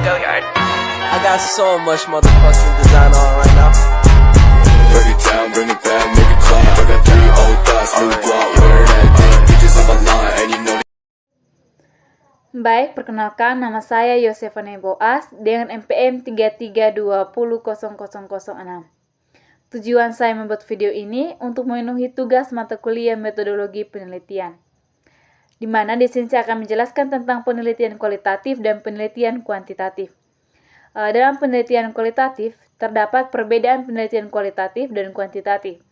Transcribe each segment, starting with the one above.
I got so much motherfucking design on right now. Break it down, bring it back, make it clap. I got 3 old thoughts, new guap, wear that damn bitches on my line, and you know. Baik, perkenalkan nama saya Yosefane Boas dengan NPM 332000006. Tujuan saya membuat video ini untuk memenuhi tugas mata kuliah metodologi penelitian, di mana di sini saya akan menjelaskan tentang penelitian kualitatif dan penelitian kuantitatif. Dalam penelitian kualitatif, terdapat perbedaan penelitian kualitatif dan kuantitatif.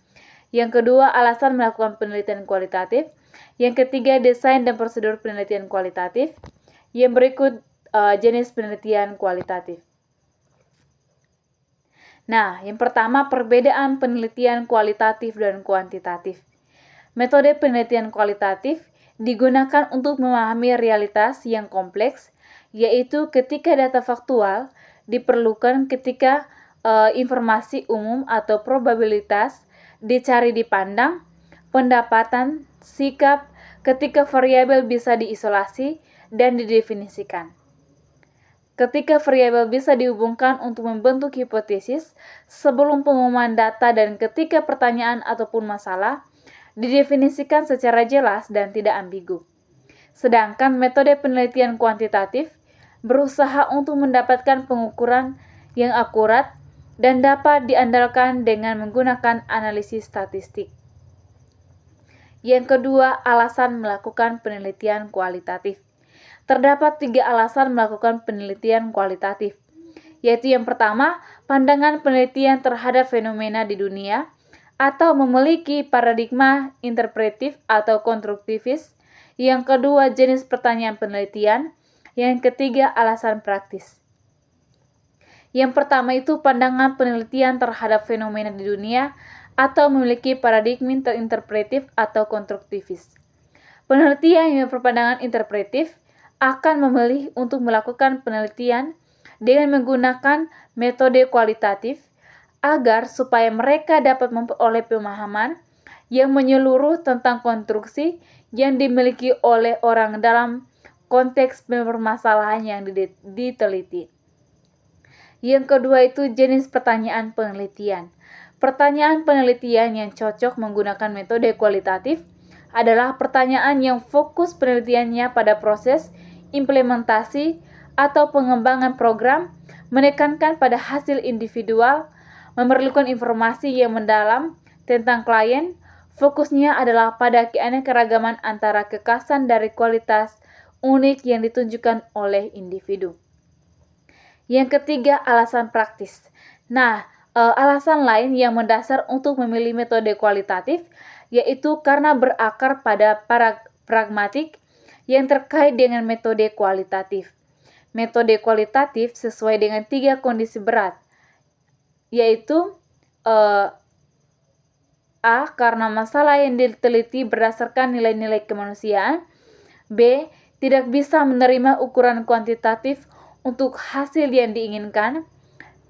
Yang kedua, alasan melakukan penelitian kualitatif. Yang ketiga, desain dan prosedur penelitian kualitatif. Yang berikut, jenis penelitian kualitatif. Nah, yang pertama, perbedaan penelitian kualitatif dan kuantitatif. Metode penelitian kualitatif digunakan untuk memahami realitas yang kompleks, yaitu ketika data faktual diperlukan ketika informasi umum atau probabilitas dicari dipandang, pendapatan, sikap, ketika variabel bisa diisolasi dan didefinisikan. Ketika variabel bisa dihubungkan untuk membentuk hipotesis sebelum pengumuman data dan ketika pertanyaan ataupun masalah didefinisikan secara jelas dan tidak ambigu. Sedangkan metode penelitian kuantitatif berusaha untuk mendapatkan pengukuran yang akurat dan dapat diandalkan dengan menggunakan analisis statistik. Yang kedua, alasan melakukan penelitian kualitatif. Terdapat 3 alasan melakukan penelitian kualitatif, yaitu yang pertama, pandangan penelitian terhadap fenomena di dunia, atau memiliki paradigma interpretif atau konstruktivis. Yang kedua, jenis pertanyaan penelitian. Yang ketiga, alasan praktis. Yang pertama itu pandangan penelitian terhadap fenomena di dunia, atau memiliki paradigma interpretif atau konstruktivis. Penelitian yang berpandangan interpretif akan memilih untuk melakukan penelitian dengan menggunakan metode kualitatif agar supaya mereka dapat memperoleh pemahaman yang menyeluruh tentang konstruksi yang dimiliki oleh orang dalam konteks permasalahan yang diteliti. Yang kedua itu jenis pertanyaan penelitian. Pertanyaan penelitian yang cocok menggunakan metode kualitatif adalah pertanyaan yang fokus penelitiannya pada proses implementasi atau pengembangan program, menekankan pada hasil individual, memerlukan informasi yang mendalam tentang klien, fokusnya adalah pada keanekaragaman antara kekhasan dari kualitas unik yang ditunjukkan oleh individu. Yang ketiga, alasan praktis. Nah, alasan lain yang mendasar untuk memilih metode kualitatif yaitu karena berakar pada pragmatik yang terkait dengan metode kualitatif. Metode kualitatif sesuai dengan 3 kondisi berat, yaitu A. Karena masalah yang diteliti berdasarkan nilai-nilai kemanusiaan. B. Tidak bisa menerima ukuran kuantitatif untuk hasil yang diinginkan.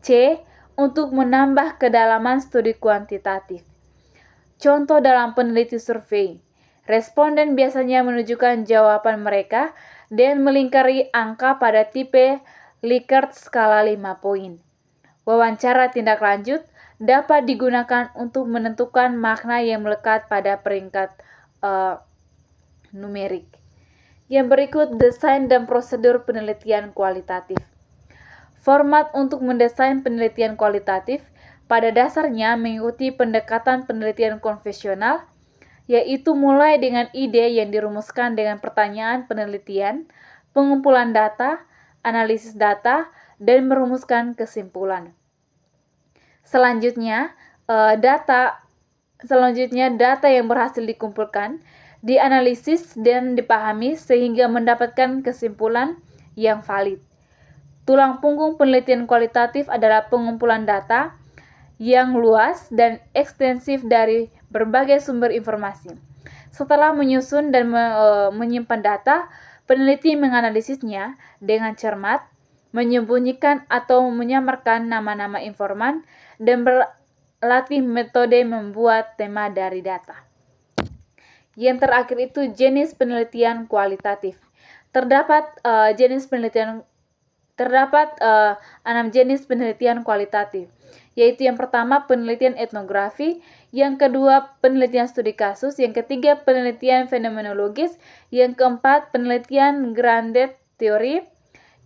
C. Untuk menambah kedalaman studi kuantitatif. Contoh dalam peneliti survei. Responden biasanya menunjukkan jawaban mereka dan melingkari angka pada tipe Likert skala 5 poin. Wawancara tindak lanjut dapat digunakan untuk menentukan makna yang melekat pada peringkat numerik. Yang berikut, desain dan prosedur penelitian kualitatif. Format untuk mendesain penelitian kualitatif pada dasarnya mengikuti pendekatan penelitian konvensional, yaitu mulai dengan ide yang dirumuskan dengan pertanyaan penelitian, pengumpulan data, analisis data, dan merumuskan kesimpulan. Selanjutnya, data yang berhasil dikumpulkan, dianalisis dan dipahami sehingga mendapatkan kesimpulan yang valid. Tulang punggung penelitian kualitatif adalah pengumpulan data yang luas dan ekstensif dari berbagai sumber informasi. Setelah menyusun dan menyimpan data, peneliti menganalisisnya dengan cermat, menyembunyikan atau menyamarkan nama-nama informan, dan berlatih metode membuat tema dari data. Yang terakhir itu jenis penelitian kualitatif. Terdapat jenis penelitian Terdapat 6 jenis penelitian kualitatif, yaitu yang pertama penelitian etnografi, yang kedua penelitian studi kasus, yang ketiga penelitian fenomenologis, yang keempat penelitian grounded theory,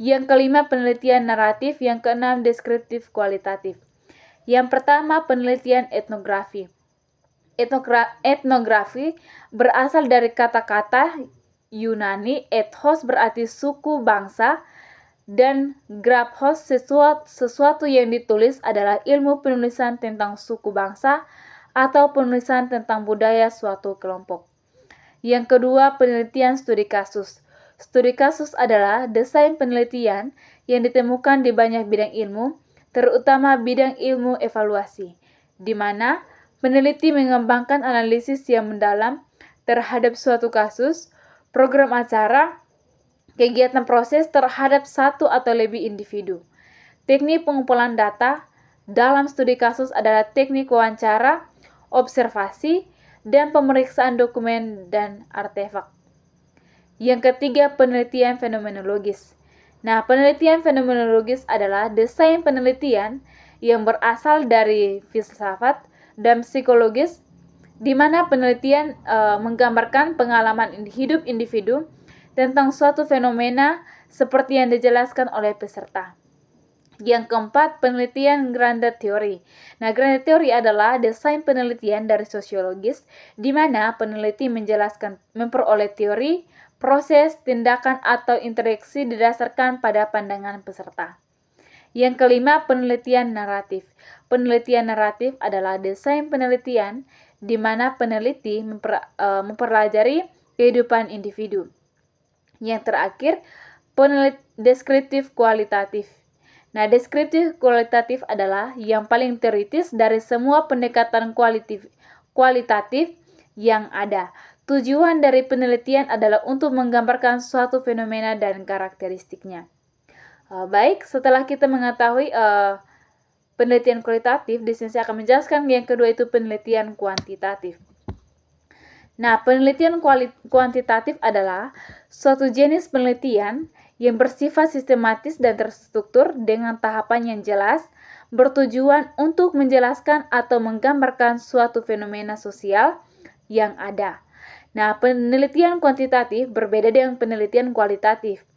yang kelima penelitian naratif, yang keenam deskriptif kualitatif. Yang pertama penelitian etnografi. Etnografi berasal dari kata-kata Yunani ethos berarti suku bangsa, dan graphos sesuatu yang ditulis adalah ilmu penulisan tentang suku bangsa atau penulisan tentang budaya suatu kelompok. Yang kedua, penelitian studi kasus. Studi kasus adalah desain penelitian yang ditemukan di banyak bidang ilmu, terutama bidang ilmu evaluasi, di mana peneliti mengembangkan analisis yang mendalam terhadap suatu kasus, program acara, kegiatan proses terhadap satu atau lebih individu. Teknik pengumpulan data dalam studi kasus adalah teknik wawancara, observasi, dan pemeriksaan dokumen dan artefak. Yang ketiga, penelitian fenomenologis. Nah, penelitian fenomenologis adalah desain penelitian yang berasal dari filsafat dan psikologis, di mana penelitian menggambarkan pengalaman hidup individu tentang suatu fenomena seperti yang dijelaskan oleh peserta. Yang keempat, penelitian grounded theory. Nah, grounded theory adalah desain penelitian dari sosiologis, di mana peneliti memperoleh teori, proses, tindakan, atau interaksi didasarkan pada pandangan peserta. Yang kelima, penelitian naratif. Penelitian naratif adalah desain penelitian di mana peneliti mempelajari kehidupan individu. Yang terakhir, deskriptif kualitatif. Nah, deskriptif kualitatif adalah yang paling teoritis dari semua pendekatan kualitatif yang ada. Tujuan dari penelitian adalah untuk menggambarkan suatu fenomena dan karakteristiknya. Baik, setelah kita mengetahui penelitian kualitatif, di sini saya akan menjelaskan yang kedua itu penelitian kuantitatif. Nah, penelitian kuantitatif adalah suatu jenis penelitian yang bersifat sistematis dan terstruktur dengan tahapan yang jelas, bertujuan untuk menjelaskan atau menggambarkan suatu fenomena sosial yang ada. Nah, penelitian kuantitatif berbeda dengan penelitian kualitatif,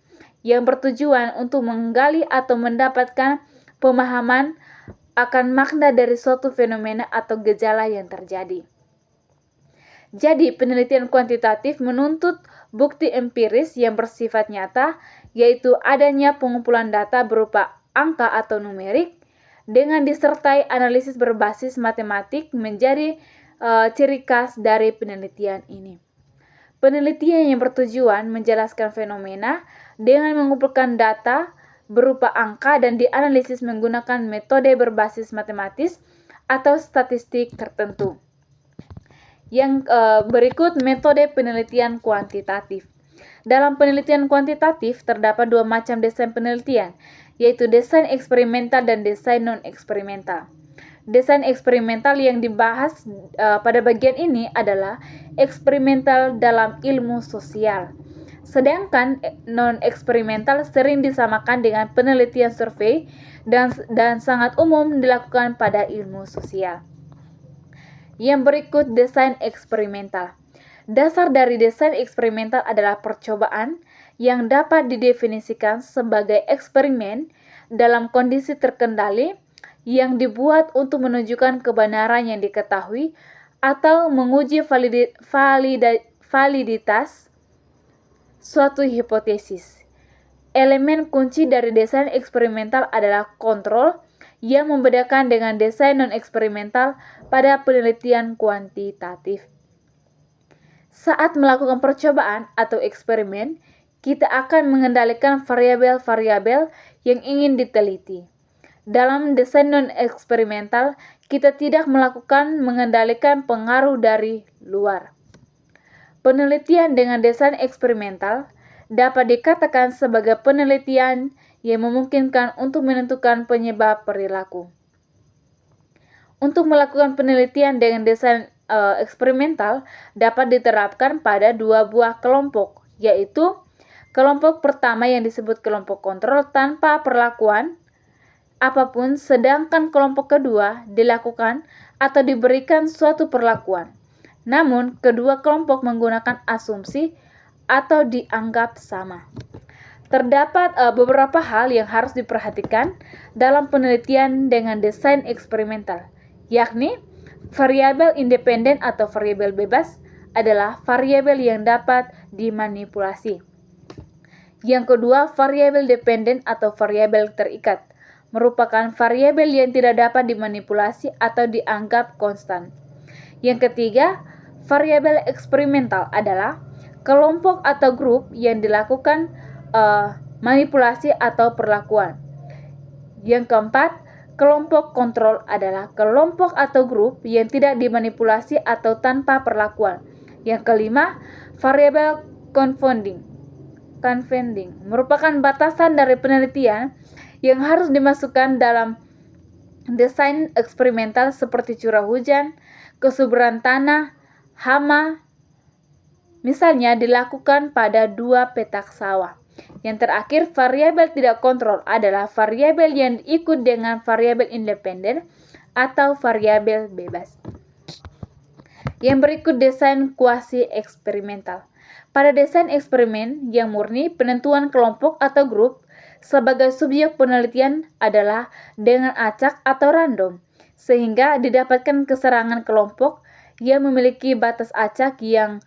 yang bertujuan untuk menggali atau mendapatkan pemahaman akan makna dari suatu fenomena atau gejala yang terjadi. Jadi, penelitian kuantitatif menuntut bukti empiris yang bersifat nyata, yaitu adanya pengumpulan data berupa angka atau numerik, dengan disertai analisis berbasis matematik menjadi ciri khas dari penelitian ini. Penelitian yang bertujuan menjelaskan fenomena dengan mengumpulkan data berupa angka dan dianalisis menggunakan metode berbasis matematis atau statistik tertentu. Yang berikut metode penelitian kuantitatif. Dalam penelitian kuantitatif terdapat dua macam desain penelitian, yaitu desain eksperimental dan desain non-eksperimental. Desain eksperimental yang dibahas pada bagian ini adalah eksperimental dalam ilmu sosial. Sedangkan non-eksperimental sering disamakan dengan penelitian survei dan sangat umum dilakukan pada ilmu sosial. Yang berikut desain eksperimental. Dasar dari desain eksperimental adalah percobaan yang dapat didefinisikan sebagai eksperimen dalam kondisi terkendali yang dibuat untuk menunjukkan kebenaran yang diketahui atau menguji validitas suatu hipotesis. Elemen kunci dari desain eksperimental adalah kontrol yang membedakan dengan desain non-eksperimental pada penelitian kuantitatif. Saat melakukan percobaan atau eksperimen, kita akan mengendalikan variabel-variabel yang ingin diteliti. Dalam desain non-eksperimental, kita tidak mengendalikan pengaruh dari luar. Penelitian dengan desain eksperimental dapat dikatakan sebagai penelitian yang memungkinkan untuk menentukan penyebab perilaku. Untuk melakukan penelitian dengan desain eksperimental dapat diterapkan pada dua buah kelompok, yaitu Kelompok pertama yang disebut kelompok kontrol tanpa perlakuan apapun, sedangkan kelompok kedua dilakukan atau diberikan suatu perlakuan. Namun, kedua kelompok menggunakan asumsi atau dianggap sama. Terdapat beberapa hal yang harus diperhatikan dalam penelitian dengan desain eksperimental, yakni variabel independen atau variabel bebas adalah variabel yang dapat dimanipulasi. Yang kedua, variabel dependen atau variabel terikat merupakan variabel yang tidak dapat dimanipulasi atau dianggap konstan. Yang ketiga, variabel eksperimental adalah kelompok atau grup yang dilakukan manipulasi atau perlakuan. Yang keempat, kelompok kontrol adalah kelompok atau grup yang tidak dimanipulasi atau tanpa perlakuan. Yang kelima, variabel confounding merupakan batasan dari penelitian yang harus dimasukkan dalam desain eksperimental seperti curah hujan, kesuburan tanah, hama, misalnya dilakukan pada 2 petak sawah. Yang terakhir, variabel tidak kontrol adalah variabel yang diikut dengan variabel independen atau variabel bebas. Yang berikut desain kuasi eksperimental. Pada desain eksperimen yang murni, penentuan kelompok atau grup sebagai subjek penelitian adalah dengan acak atau random, sehingga didapatkan keserangan kelompok yang memiliki batas acak yang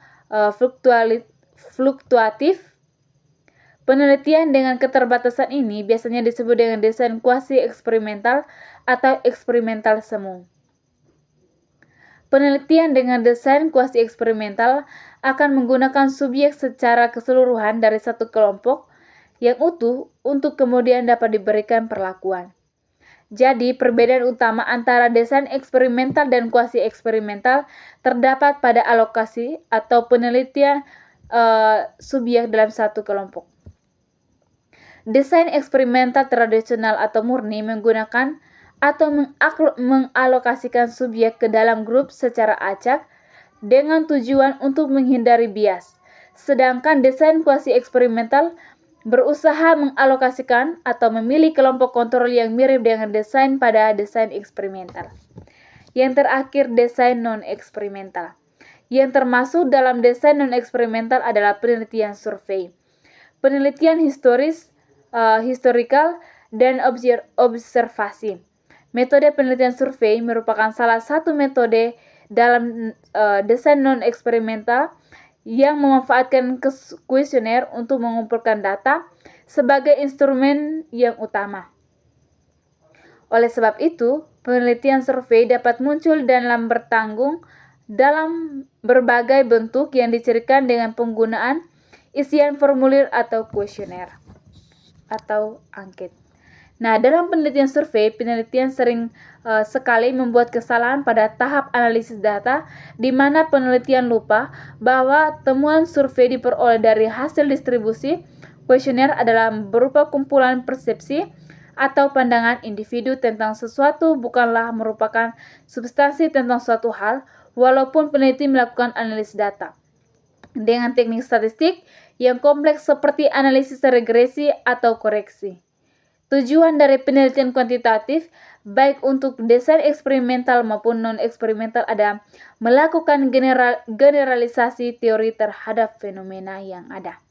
fluktuatif. Penelitian dengan keterbatasan ini biasanya disebut dengan desain kuasi eksperimental atau eksperimental semu. Penelitian dengan desain kuasi eksperimental akan menggunakan subjek secara keseluruhan dari satu kelompok yang utuh untuk kemudian dapat diberikan perlakuan. Jadi, perbedaan utama antara desain eksperimental dan kuasi eksperimental terdapat pada alokasi atau penelitian subjek dalam satu kelompok. Desain eksperimental tradisional atau murni menggunakan atau mengalokasikan subjek ke dalam grup secara acak dengan tujuan untuk menghindari bias. Sedangkan desain kuasi eksperimental berusaha mengalokasikan atau memilih kelompok kontrol yang mirip dengan desain pada desain eksperimental. Yang terakhir, desain non-eksperimental. Yang termasuk dalam desain non-eksperimental adalah penelitian survei, penelitian historikal, dan observasi. Metode penelitian survei merupakan salah satu metode dalam desain non-eksperimental yang memanfaatkan kuesioner untuk mengumpulkan data sebagai instrumen yang utama. Oleh sebab itu, penelitian survei dapat muncul dalam dalam berbagai bentuk yang dicirikan dengan penggunaan isian formulir atau kuesioner atau angket. Nah, dalam penelitian survei, penelitian sering sekali membuat kesalahan pada tahap analisis data, di mana penelitian lupa bahwa temuan survei diperoleh dari hasil distribusi kuesioner adalah berupa kumpulan persepsi atau pandangan individu tentang sesuatu, bukanlah merupakan substansi tentang suatu hal, walaupun peneliti melakukan analisis data dengan teknik statistik yang kompleks seperti analisis regresi atau koreksi. Tujuan dari penelitian kuantitatif, baik untuk desain eksperimental maupun non-eksperimental, adalah melakukan generalisasi teori terhadap fenomena yang ada.